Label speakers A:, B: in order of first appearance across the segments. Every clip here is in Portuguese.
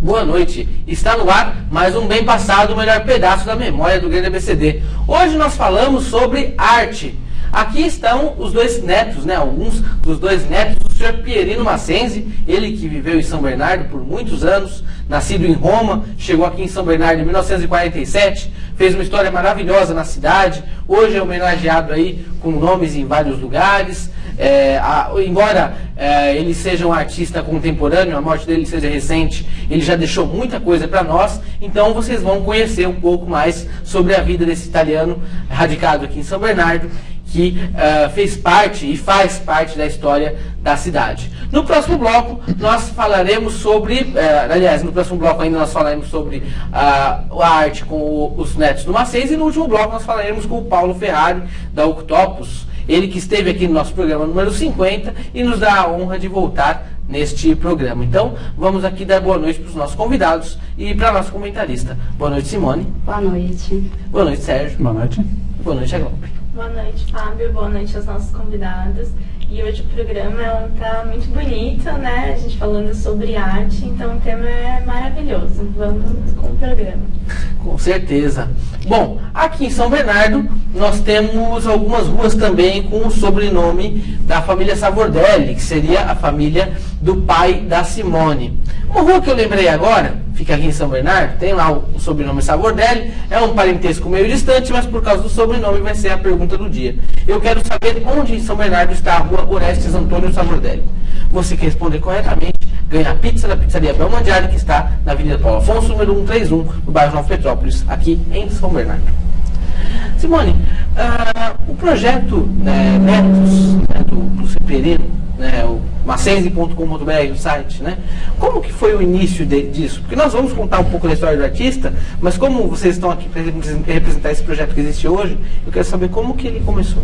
A: boa noite. Está no ar mais um Bem Passado, o melhor pedaço da memória do grande ABCD. Hoje nós falamos sobre arte. Aqui estão os dois netos, né? Alguns dos dois netos do senhor Pierino Massenzi, ele que viveu em São Bernardo por muitos anos, nascido em Roma, chegou aqui em São Bernardo em 1947, fez uma história maravilhosa na cidade, hoje é homenageado aí com nomes em vários lugares. Embora ele seja um artista contemporâneo, a morte dele seja recente, ele já deixou muita coisa para nós, então vocês vão conhecer um pouco mais sobre a vida desse italiano radicado aqui em São Bernardo, que fez parte e faz parte da história da cidade. No próximo bloco nós falaremos sobre, no próximo bloco ainda nós falaremos sobre a arte com os netos do Massenzi, e no último bloco nós falaremos com o Paulo Ferrari, da Octopus, ele que esteve aqui no nosso programa número 50 e nos dá a honra de voltar neste programa. Então, vamos aqui dar boa noite para os nossos convidados e para a nossa comentarista. Boa noite, Simone.
B: Boa noite.
A: Boa noite, Sérgio.
C: Boa noite.
A: Boa noite, Aglópio.
D: Boa noite, Fábio. Boa noite aos nossos convidados. E hoje o programa tá muito bonito, né? A gente falando sobre arte, então o tema é maravilhoso. Vamos com o programa.
A: Com certeza. Bom, aqui em São Bernardo nós temos algumas ruas também com o sobrenome da família Savordelli, que seria a família do pai da Simone. Uma rua que eu lembrei agora, fica aqui em São Bernardo, tem lá o sobrenome Savordelli, é um parentesco meio distante, mas por causa do sobrenome vai ser a pergunta do dia. Eu quero saber onde em São Bernardo está a rua Orestes Antônio Savordelli. Você que responder corretamente ganha a pizza da pizzaria Belmandiari, que está na Avenida Paulo Afonso, número 131, no bairro Nova Petrópolis, aqui em São Bernardo. Simone, o projeto Netos do Pierino, o massenzi.com.br, o site, né? Como que foi o início disso? Porque nós vamos contar um pouco da história do artista, mas como vocês estão aqui para representar esse projeto que existe hoje, eu quero saber como que ele começou.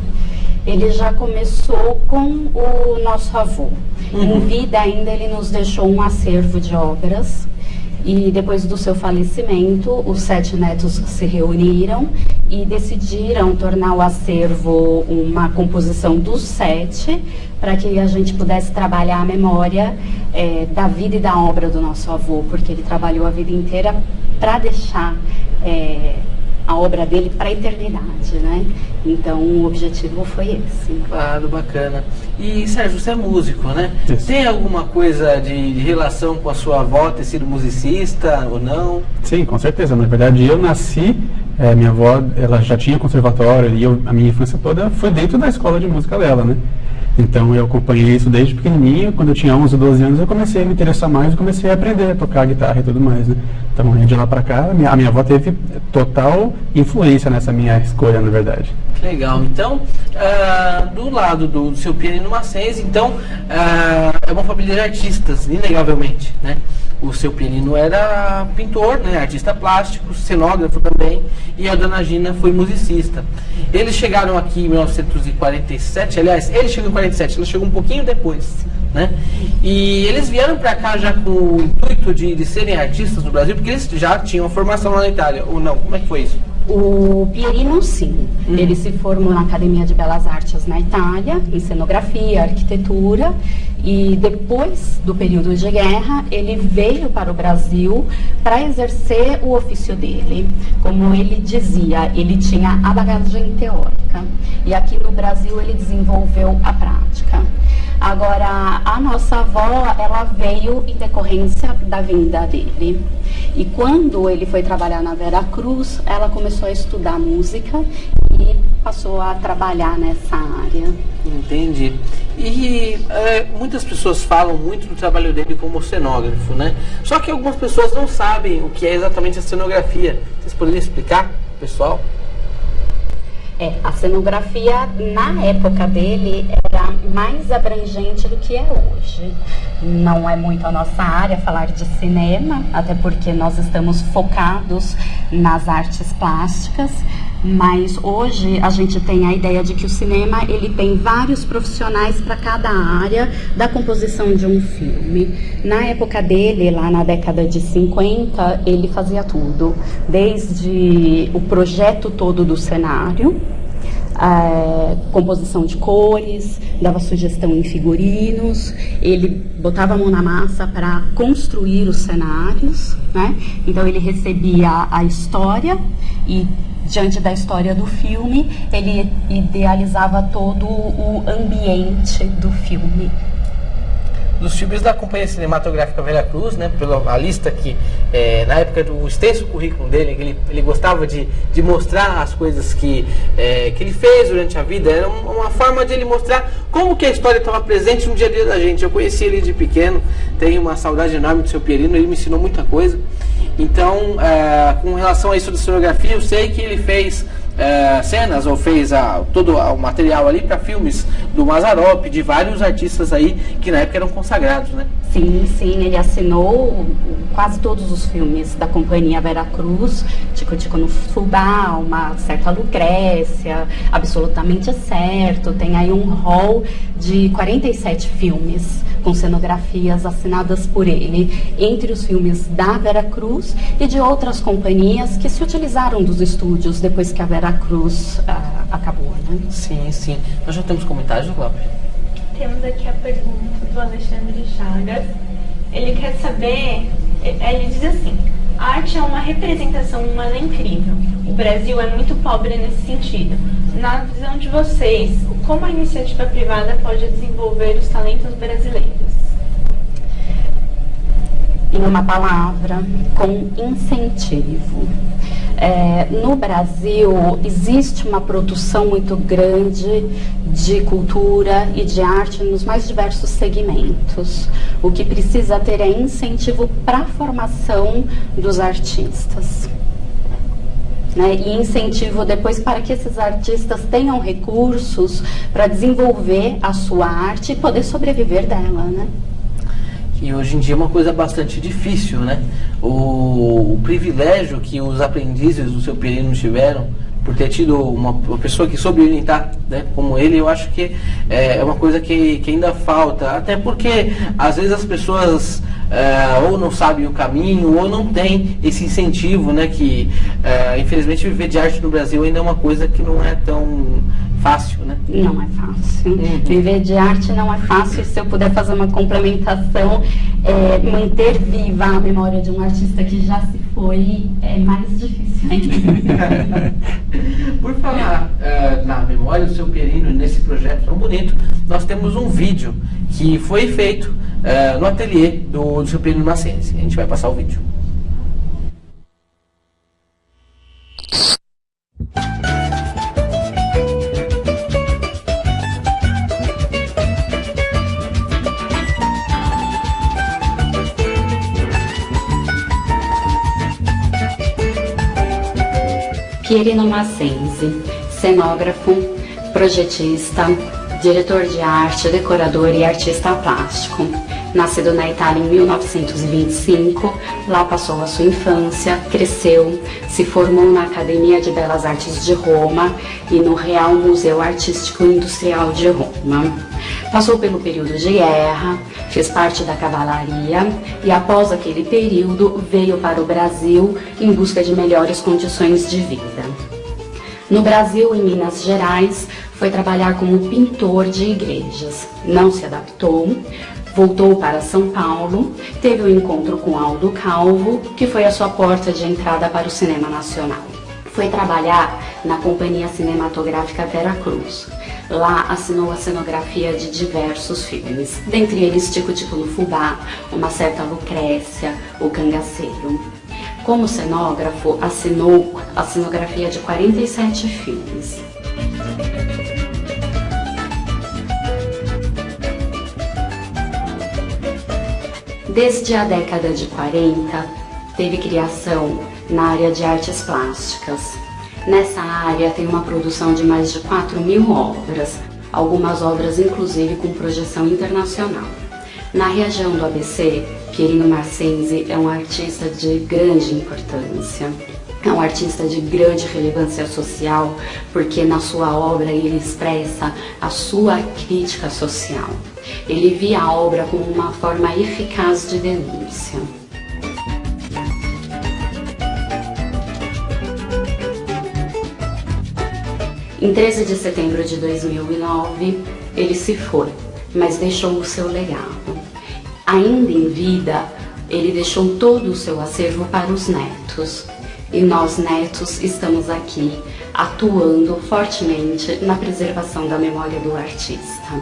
B: Ele já começou com o nosso avô. Em vida ainda ele nos deixou um acervo de obras. E depois do seu falecimento, os 7 netos se reuniram e decidiram tornar o acervo uma composição dos 7, para que a gente pudesse trabalhar a memória da vida e da obra do nosso avô, porque ele trabalhou a vida inteira para deixar a obra dele para a eternidade, né? Então o objetivo foi esse.
A: Claro, bacana. E Sérgio, você é músico, né?
C: Isso.
A: Tem alguma coisa de relação com a sua avó ter sido musicista ou não?
C: Sim, com certeza. Na verdade, eu nasci, minha avó, ela já tinha conservatório e a minha infância toda foi dentro da escola de música dela, né? Então eu acompanhei isso desde pequenininho. Quando eu tinha 11 ou 12 anos eu comecei a me interessar mais e comecei a aprender a tocar guitarra e tudo mais, né? Então de lá pra cá a minha avó teve total influência nessa minha escolha, na verdade.
A: Legal. Então, do lado do seu Pierino Massenzi, então, é uma família de artistas, inegavelmente, né? O seu Pierino era pintor, né? Artista plástico, cenógrafo também, e a dona Gina foi musicista. Eles chegaram aqui em 1947, aliás, ele chegou em 47, ela chegou um pouquinho depois, né? E eles vieram para cá já com o intuito de serem artistas no Brasil, porque eles já tinham formação lá na Itália, ou não? Como é que foi isso?
B: O Pierino, sim. Ele se formou na Academia de Belas Artes na Itália, em cenografia, arquitetura, e depois do período de guerra, ele veio para o Brasil para exercer o ofício dele. Como ele dizia, ele tinha a bagagem teórica, e aqui no Brasil ele desenvolveu a prática. Agora, a nossa avó, ela veio em decorrência da vinda dele. E quando ele foi trabalhar na Vera Cruz, ela começou a estudar música e passou a trabalhar nessa área.
A: Entendi. E muitas pessoas falam muito do trabalho dele como cenógrafo, né? Só que algumas pessoas não sabem o que é exatamente a cenografia. Vocês poderiam explicar, pessoal?
B: A cenografia, na época dele, era mais abrangente do que é hoje. Não é muito a nossa área falar de cinema, até porque nós estamos focados nas artes plásticas, mas hoje a gente tem a ideia de que o cinema ele tem vários profissionais para cada área da composição de um filme. Na época dele, lá na década de 50, ele fazia tudo, desde o projeto todo do cenário, composição de cores, dava sugestão em figurinos, ele botava a mão na massa para construir os cenários, né? Então ele recebia a história e, diante da história do filme, ele idealizava todo o ambiente do filme.
A: Dos filmes da Companhia Cinematográfica Veracruz, né, pela lista que, na época do extenso currículo dele, que ele gostava de mostrar as coisas que ele fez durante a vida, era uma forma de ele mostrar como que a história estava presente no dia a dia da gente. Eu conheci ele de pequeno, tenho uma saudade enorme do seu Pierino, ele me ensinou muita coisa. Então, com relação a isso da cenografia, eu sei que ele fez cenas, ou fez todo o material ali para filmes do Mazzaropi, de vários artistas aí que na época eram consagrados, né?
B: Sim, ele assinou quase todos os filmes da Companhia Veracruz, Tico Tico no Fubá, Uma Certa Lucrécia, Absolutamente Certo. Tem aí um rol de 47 filmes com cenografias assinadas por ele, entre os filmes da Veracruz e de outras companhias que se utilizaram dos estúdios depois que a Veracruz acabou, né?
A: Sim. Nós já temos comentários, Cláudio?
D: Temos aqui a pergunta do Alexandre Chagas. Ele quer saber, ele diz assim: a arte é uma representação humana incrível. O Brasil é muito pobre nesse sentido. Na visão de vocês, como a iniciativa privada pode desenvolver os talentos brasileiros?
B: Em uma palavra, com incentivo. No Brasil existe uma produção muito grande de cultura e de arte nos mais diversos segmentos. O que precisa ter é incentivo para a formação dos artistas, né? E incentivo depois para que esses artistas tenham recursos para desenvolver a sua arte e poder sobreviver dela, né?
A: E hoje em dia é uma coisa bastante difícil, né? O privilégio que os aprendizes do seu Pierino tiveram por ter tido uma pessoa que soube orientar, né, como ele, eu acho que é uma coisa que ainda falta. Até porque às vezes as pessoas ou não sabem o caminho ou não tem esse incentivo, né? Que infelizmente viver de arte no Brasil ainda é uma coisa que não é tão fácil, né?
B: Não é fácil. Viver de arte não é fácil. E se eu puder fazer uma complementação, manter viva a memória de um artista que já se foi é mais difícil ainda.
A: Por falar na memória do seu Pierino, nesse projeto tão bonito, nós temos um vídeo que foi feito no ateliê do seu Pierino Massenzi. A gente vai passar o vídeo.
B: Pierino Massenzi, cenógrafo, projetista, diretor de arte, decorador e artista plástico. Nascido na Itália em 1925, lá passou a sua infância, cresceu, se formou na Academia de Belas Artes de Roma e no Real Museu Artístico Industrial de Roma. Passou pelo período de guerra, fez parte da cavalaria e após aquele período veio para o Brasil em busca de melhores condições de vida. No Brasil, em Minas Gerais, foi trabalhar como pintor de igrejas. Não se adaptou, voltou para São Paulo, teve um encontro com Aldo Calvo, que foi a sua porta de entrada para o cinema nacional. Foi trabalhar na Companhia Cinematográfica Veracruz. Lá assinou a cenografia de diversos filmes, dentre eles Tico Tico no Fubá, Uma Certa Lucrécia, O Cangaceiro. Como cenógrafo, assinou a cenografia de 47 filmes. Desde a década de 40, teve criação na área de artes plásticas. Nessa área tem uma produção de mais de 4.000 obras, algumas obras inclusive com projeção internacional. Na região do ABC, Pierino Massenzi é um artista de grande importância. É um artista de grande relevância social, porque na sua obra ele expressa a sua crítica social. Ele via a obra como uma forma eficaz de denúncia. Em 13 de setembro de 2009, ele se foi, mas deixou o seu legado. Ainda em vida, ele deixou todo o seu acervo para os netos. E nós, netos, estamos aqui, atuando fortemente na preservação da memória do artista.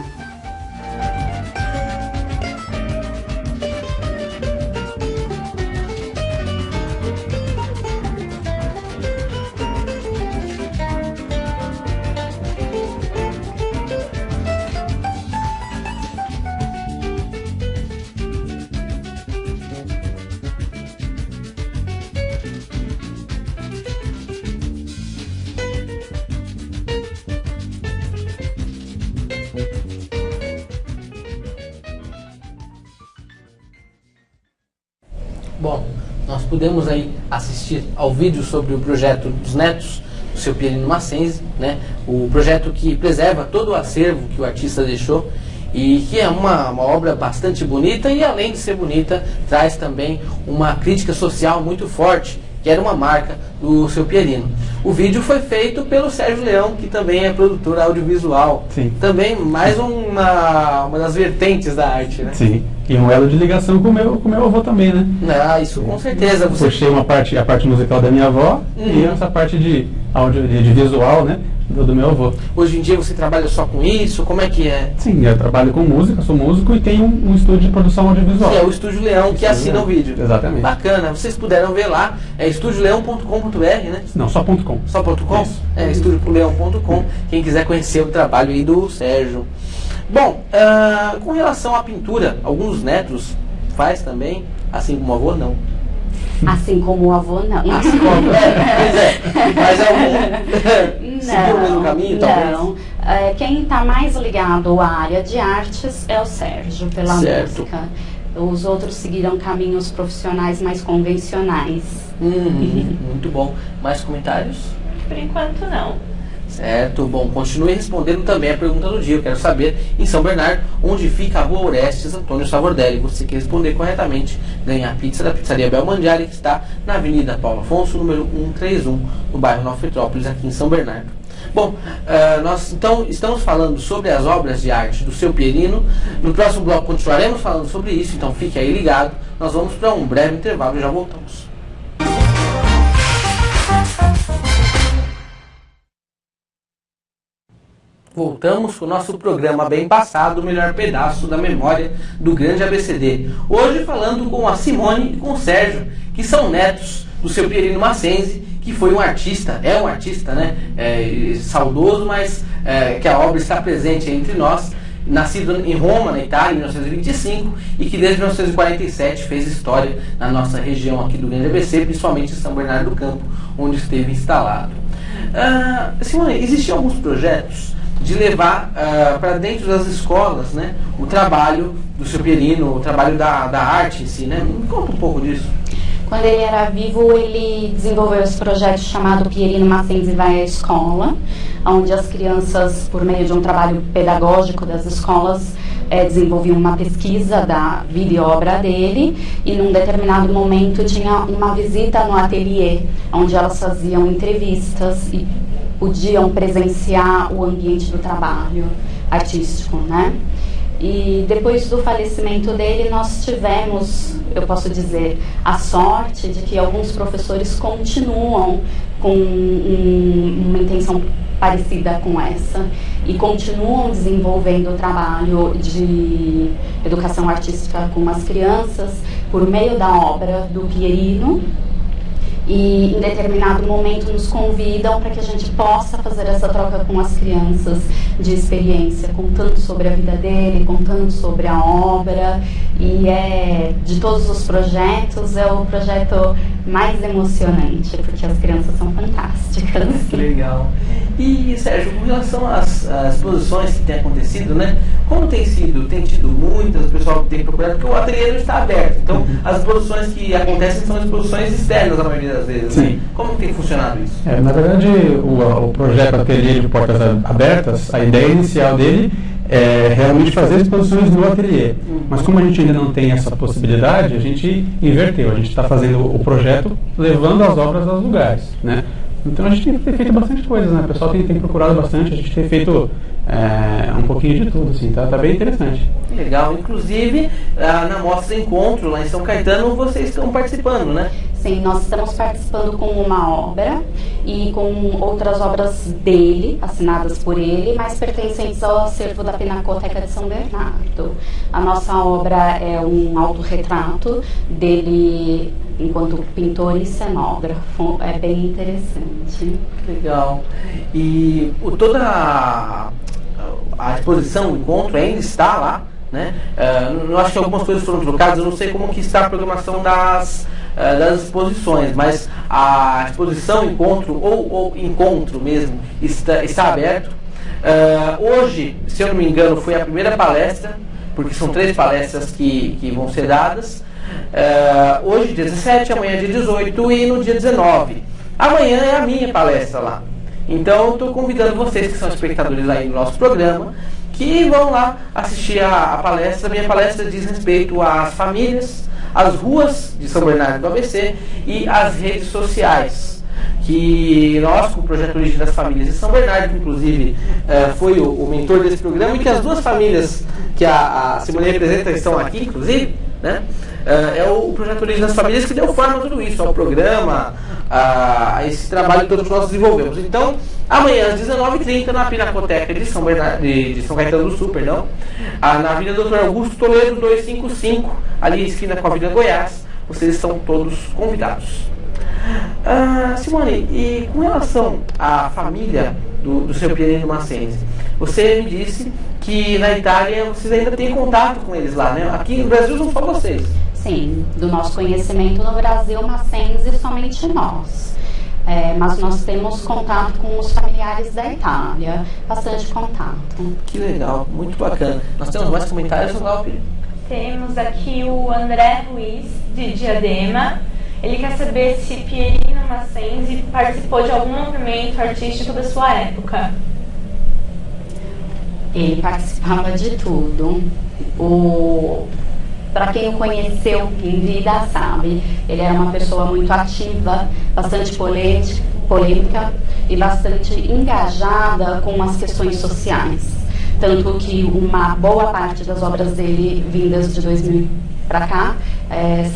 A: Bom, nós pudemos aí assistir ao vídeo sobre o projeto dos netos do seu Pierino Massenzi, né? O projeto que preserva todo o acervo que o artista deixou e que é uma obra bastante bonita e, além de ser bonita, traz também uma crítica social muito forte, que era uma marca do seu Pierino. O vídeo foi feito pelo Sérgio Leão, que também é produtor audiovisual.
C: Sim.
A: Também mais uma das vertentes da arte, né?
C: Sim. E um elo de ligação com o meu avô também, né?
A: Ah, isso com certeza. Você...
C: Puxei a parte musical da minha avó e essa parte de visual, né? Do meu avô.
A: Hoje em dia você trabalha só com isso? Como é que é?
C: Sim, eu trabalho com música, sou músico e tenho um estúdio de produção audiovisual.
A: Que é o Estúdio Leão, que assina o vídeo.
C: Exatamente.
A: Bacana, vocês puderam ver lá, é estudioleão.com.br, né?
C: Não, só .com.
A: Só .com?
C: Isso.
A: É estudioleão.com, quem quiser conhecer o trabalho aí do Sérgio. Bom, com relação à pintura, alguns netos faz também, assim como o avô, não.
B: Assim como o avô, não.
A: Assim como o avô, pois é. Mas algum seguiu o mesmo caminho, talvez?
B: Não. Quem está mais ligado à área de artes é o Sérgio, pela música. Os outros seguiram caminhos profissionais mais convencionais.
A: Muito bom. Mais comentários?
D: Por enquanto, não.
A: Certo, bom, continue respondendo também a pergunta do dia. Eu quero saber, em São Bernardo, onde fica a Rua Orestes Antônio Savordelli. Você que responder corretamente, ganha a pizza da Pizzaria Belmandiari, que está na Avenida Paulo Afonso, número 131, no bairro Nova Petrópolis, aqui em São Bernardo. Bom, nós então estamos falando sobre as obras de arte do seu Pierino. No próximo bloco continuaremos falando sobre isso, então fique aí ligado. Nós vamos para um breve intervalo e já voltamos. Voltamos com o nosso programa Bem Passado, o melhor pedaço da memória do grande ABCD. Hoje falando com a Simone e com o Sérgio, que são netos do seu Pierino Massenzi, que foi um artista, né? Saudoso, mas que a obra está presente entre nós. Nascido em Roma, na Itália, em 1925, e que desde 1947 fez história na nossa região aqui do grande ABC, principalmente em São Bernardo do Campo, onde esteve instalado. Simone, existiam alguns projetos de levar para dentro das escolas, né, o trabalho do seu Pierino, o trabalho da arte em si, né? Me conta um pouco disso.
B: Quando ele era vivo, ele desenvolveu esse projeto chamado Pierino Massenzi Vai à Escola, onde as crianças, por meio de um trabalho pedagógico das escolas, desenvolviam uma pesquisa da vida e obra dele, e num determinado momento tinha uma visita no ateliê, onde elas faziam entrevistas e podiam presenciar o ambiente do trabalho artístico, né? E depois do falecimento dele, nós tivemos, eu posso dizer, a sorte de que alguns professores continuam com uma intenção parecida com essa e continuam desenvolvendo o trabalho de educação artística com as crianças por meio da obra do Pierino. E em determinado momento nos convidam para que a gente possa fazer essa troca com as crianças de experiência, contando sobre a vida dele, contando sobre a obra. E de todos os projetos, é o projeto mais emocionante, porque as crianças são fantásticas.
A: Legal. E, Sérgio, com relação às exposições que têm acontecido, né? Como tem tido muitas, o pessoal tem procurado, porque o ateliê não está aberto. Então, as exposições que acontecem são exposições externas, a maioria das vezes.
C: Sim.
A: Né? Como tem funcionado isso?
C: Na verdade, o projeto Ateliê de Portas Abertas, a ideia inicial dele é realmente fazer exposições no ateliê. Mas como a gente ainda não tem essa possibilidade, a gente inverteu. A gente está fazendo o projeto levando as obras aos lugares, né? Então a gente tem feito bastante coisa, né? O pessoal tem procurado bastante, a gente tem feito um pouquinho de tudo, assim, tá bem interessante.
A: Legal, inclusive na Mostra Encontro, lá em São Caetano, vocês estão participando, né?
B: Sim, nós estamos participando com uma obra e com outras obras dele, assinadas por ele, mas pertencentes ao acervo da Pinacoteca de São Bernardo. A nossa obra é um autorretrato dele enquanto pintor e cenógrafo. É bem interessante.
A: Legal. E toda a exposição, o encontro ainda está lá, né? Eu acho que algumas coisas foram trocadas, eu não sei como que está a programação das exposições, mas a exposição, encontro ou encontro mesmo está aberto. Hoje, se eu não me engano, foi a primeira palestra, porque são 3 palestras que vão ser dadas. Hoje, dia 17, amanhã, dia 18 e no dia 19. Amanhã é a minha palestra lá. Então, eu estou convidando vocês que são espectadores aí do nosso programa, que vão lá assistir a palestra. Minha palestra diz respeito às famílias, às ruas de São Bernardo do ABC e às redes sociais. Que nós, com o Projeto Origem das Famílias de São Bernardo, que inclusive foi o mentor desse programa, e que as 2 famílias que a Simone representa estão aqui, inclusive, né? É o Projeto Origem das Famílias que deu forma a tudo isso, ao programa, a esse trabalho todo que nós desenvolvemos. Então, amanhã às 19h30 na Pinacoteca de São Bernardo, de São Caetano do Sul, perdão, na Avenida Dr. Augusto Toledo 255, ali esquina com a Avenida Goiás, vocês estão todos convidados. Simone, e com relação à família do seu Pierino Massenzi, você me disse que na Itália vocês ainda têm contato com eles lá, né? Aqui no Brasil são só vocês.
B: Sim, do nosso conhecimento no Brasil, Massenzi somente nós. Mas nós temos contato com os familiares da Itália, bastante contato.
A: Que legal, muito bacana. Nós temos mais comentários, Glauber?
D: Temos aqui o André Ruiz, de Diadema. Ele quer saber se Pierino Massenzi participou de algum movimento artístico da sua época.
B: Ele participava de tudo. Para quem o conheceu em vida sabe, ele era uma pessoa muito ativa, bastante polêmica e bastante engajada com as questões sociais. Tanto que uma boa parte das obras dele, vindas de 2000 para cá,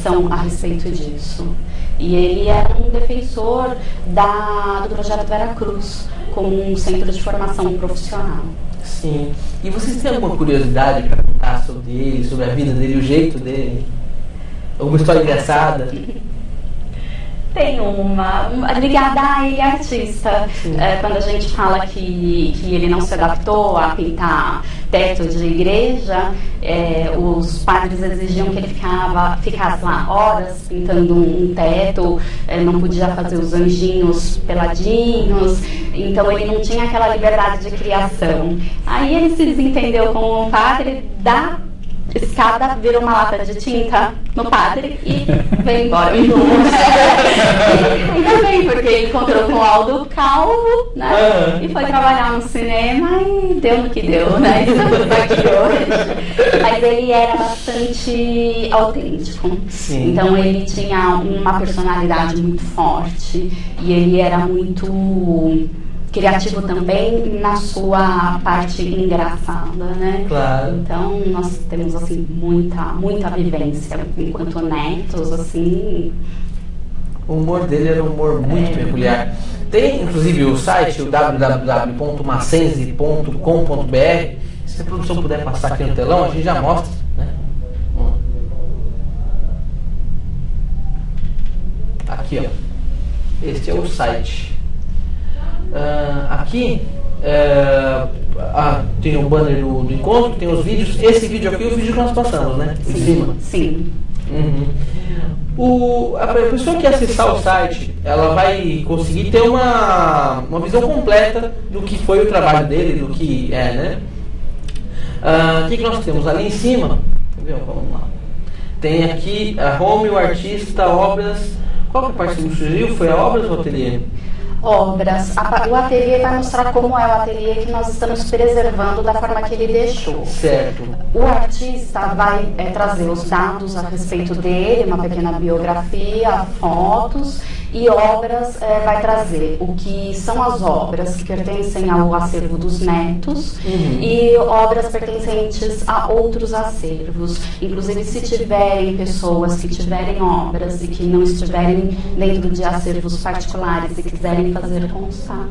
B: são a respeito disso. E ele era um defensor do projeto Vera Cruz, como um centro de formação profissional.
A: Sim. E vocês têm alguma curiosidade para contar sobre ele, sobre a vida dele, o jeito dele? Alguma história engraçada?
B: Tem uma ligada a ele, artista. Quando a gente fala que ele não se adaptou a pintar teto de igreja, os padres exigiam que ele ficasse lá horas pintando um teto, não podia fazer os anjinhos peladinhos, então ele não tinha aquela liberdade de criação. Aí ele se desentendeu com o padre da escada, virou uma lata de tinta no padre e veio embora. Ainda bem, porque ele encontrou com o Aldo Calvo, né? E foi trabalhar no cinema e deu no que deu, né? Estamos aqui hoje. Mas ele era bastante autêntico.
A: Sim.
B: Então ele tinha uma personalidade muito forte e ele era muito criativo também na sua parte engraçada, né?
A: Claro.
B: Então nós temos assim muita vivência enquanto netos, assim.
A: O humor dele era um humor muito peculiar. Tem inclusive o site, o www.massenzi.com.br. Se a produção puder passar aqui no telão, a gente já mostra, né? Aqui, ó. Este é o site. Aqui tem o banner do encontro, tem os vídeos. Esse vídeo aqui é o vídeo que nós passamos, né? Em cima.
B: Sim.
A: A pessoa que acessar o site, ela vai conseguir ter uma visão completa do que foi o trabalho dele, do que é, né? O que nós temos ali em cima? Vamos lá. Tem aqui a home, o artista, obras. Qual que a parte que me sugeriu? Foi a obras ou o ateliê?
B: Obras. O ateliê vai mostrar como é o ateliê que nós estamos preservando da forma que ele deixou.
A: Certo.
B: O artista vai trazer os dados a respeito dele, uma pequena biografia, fotos, e obras vai trazer o que são as obras que pertencem ao acervo dos netos e obras pertencentes a outros acervos. Inclusive, se tiverem pessoas que tiverem obras e que não estiverem dentro de acervos particulares e quiserem fazer constar,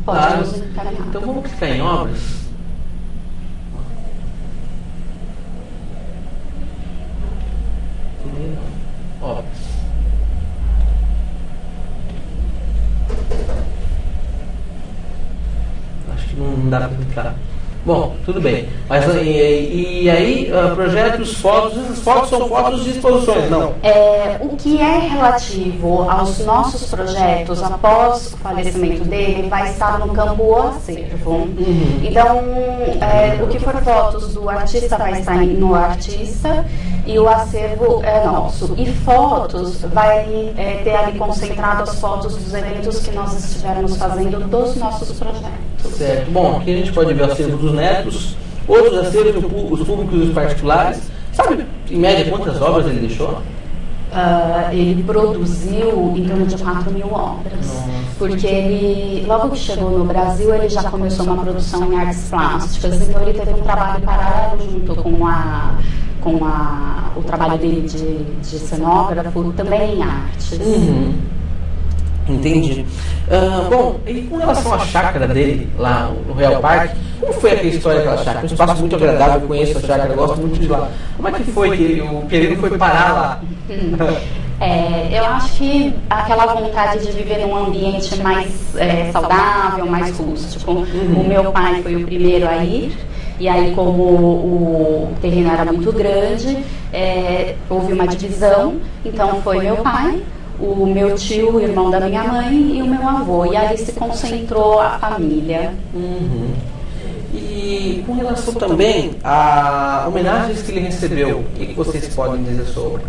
B: pode nos encaminhar.
A: Então vamos clicar em obras. Obras. Acho que não dá para clicar. Bom, tudo bem. Mas e aí, projetos, fotos, essas fotos são fotos de exposições, não?
B: O que é relativo aos nossos projetos após o falecimento dele vai estar no campo acervo. Então, o que for fotos do artista vai estar no artista e o acervo é nosso. E fotos vai ter ali concentrado as fotos dos eventos que nós estivermos fazendo dos nossos projetos.
A: Certo. Bom, aqui a gente pode ver o acervo dos netos, outros acervos, os públicos e os particulares. Sabe, em média, quantas obras ele deixou?
B: Ele produziu em torno de 4.000 obras. Porque ele, logo que chegou no Brasil, ele já começou uma produção em artes plásticas. Então ele teve um trabalho paralelo junto com o trabalho dele de cenógrafo, também em artes.
A: Entendi. Bom, e com relação à chácara dele, lá no Royal Park, como foi aquela história daquela chácara? Um espaço muito agradável, eu conheço a chácara, eu gosto muito de lá. Como é que foi que o Pereira foi parar lá?
B: Eu acho que aquela vontade de viver num ambiente mais saudável, mais rústico. O meu pai foi o primeiro a ir. E aí, como o terreno era muito grande, houve uma divisão. Então foi meu pai, o meu tio, o irmão da minha mãe e o meu avô. E ali se concentrou a família.
A: E com relação também a homenagens que ele recebeu, o que vocês podem dizer sobre?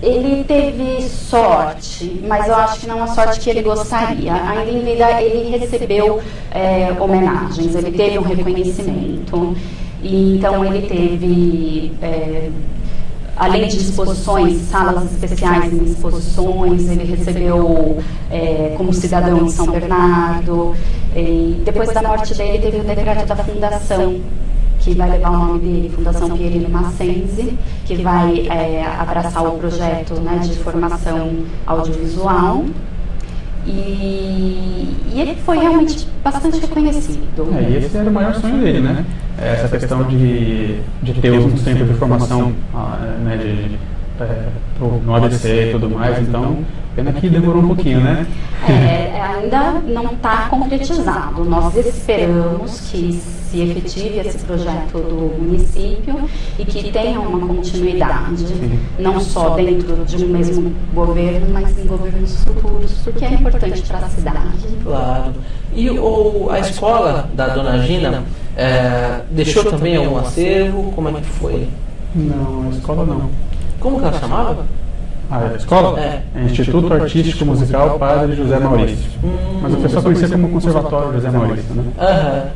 B: Ele teve sorte, mas eu acho que não a sorte que ele gostaria. Ainda em vida ele recebeu homenagens, ele teve um reconhecimento. E, então ele teve, além de exposições, salas especiais em exposições, ele recebeu como cidadão de São Bernardo. E depois da morte dele teve o decreto da fundação, que vai levar o nome dele, Fundação Pierino Massenzi, que vai abraçar o projeto de formação audiovisual. E ele foi realmente bastante reconhecido.
C: E esse era o maior sonho dele, né? Essa questão de ter um centro de formação no ABC e tudo mais, então, pena que demorou um pouquinho, né?
B: Ainda não está concretizado. Nós esperamos que se efetive esse projeto do município e que tenha uma continuidade, não só dentro de um mesmo governo, mas em governos futuros, porque é importante para a cidade.
A: Claro. E a escola da Dona Gina deixou também algum acervo? Como é que foi?
C: Não, a escola não.
A: Como que ela chamava?
C: A escola? Instituto Artístico Musical Padre José Maurício. Mas o pessoal conhecia como Conservatório José Maurício, né?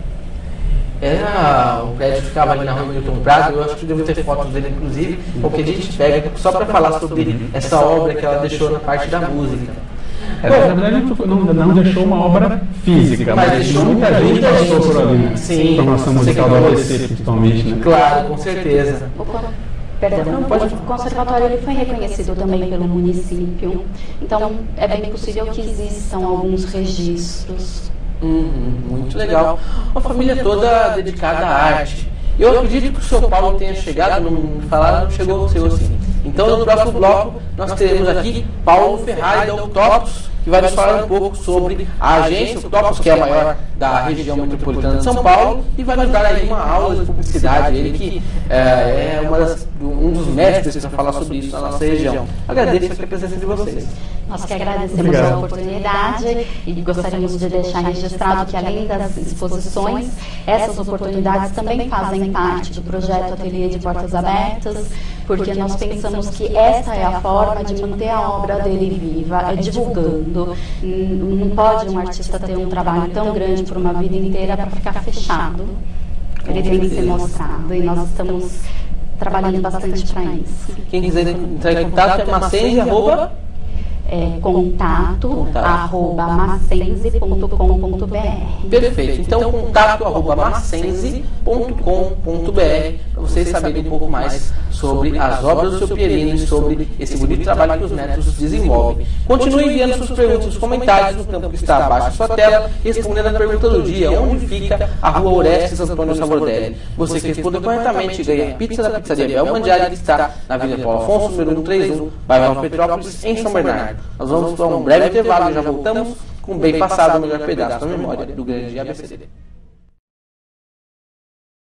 A: O prédio ficava ali na rua Milton Prado, eu acho que devo ter fotos dele, inclusive, porque a gente pega só para falar sobre essa obra que ela deixou na parte da música.
C: Na verdade, não deixou uma obra física, mas deixou muita gente passou por ali, né?
A: Sim.
C: Formação musical do ABC, principalmente, né?
A: Claro, com certeza.
B: O conservatório ele foi reconhecido também pelo município, então é bem possível que existam alguns registros.
A: Muito legal. Uma família toda dedicada à arte. Eu acredito que o São Paulo tenha chegado, não falaram, não chegou ao seu assim. Então, no próximo bloco, nós teremos aqui Paulo Ferrari da Octopus, que vai nos falar um pouco sobre a agência Octopus, que é a maior da região metropolitana de São Paulo, e vai nos dar aí uma aula de publicidade, ele que é um dos mestres para falar sobre isso na nossa região. Agradeço a presença de vocês.
B: Nós que agradecemos a oportunidade e gostaríamos de deixar registrado que, além das exposições, essas oportunidades também fazem parte do projeto Ateliê de Portas Abertas, porque nós pensamos que essa é a forma de manter a obra dele viva, divulgando. Não pode um artista ter um trabalho tão grande por uma vida inteira para ficar fechado. Ele tem que ser mostrado e nós estamos trabalhando bastante para isso.
A: Quem quiser entrar em contato é Massenzi@
B: contato@macense.com.br.
A: Perfeito. Então, contato@macense.com.br, para vocês saberem um pouco mais sobre as obras do seu Pierino e sobre esse bonito trabalho que os netos desenvolvem. Continue enviando suas perguntas nos comentários no campo que está abaixo da sua tela, respondendo a pergunta do dia: onde fica a Rua Orestes Antônio Sabordelli? Você que respondeu corretamente ganha a pizza da Pizzaria Bel Mandiari, que está na Avenida Paulo Afonso, número 131, bairro Nova Petrópolis, em São Bernardo. Nós vamos para um breve intervalo e já voltamos com Bem Passado, o melhor pedaço da memória do grande ABCD.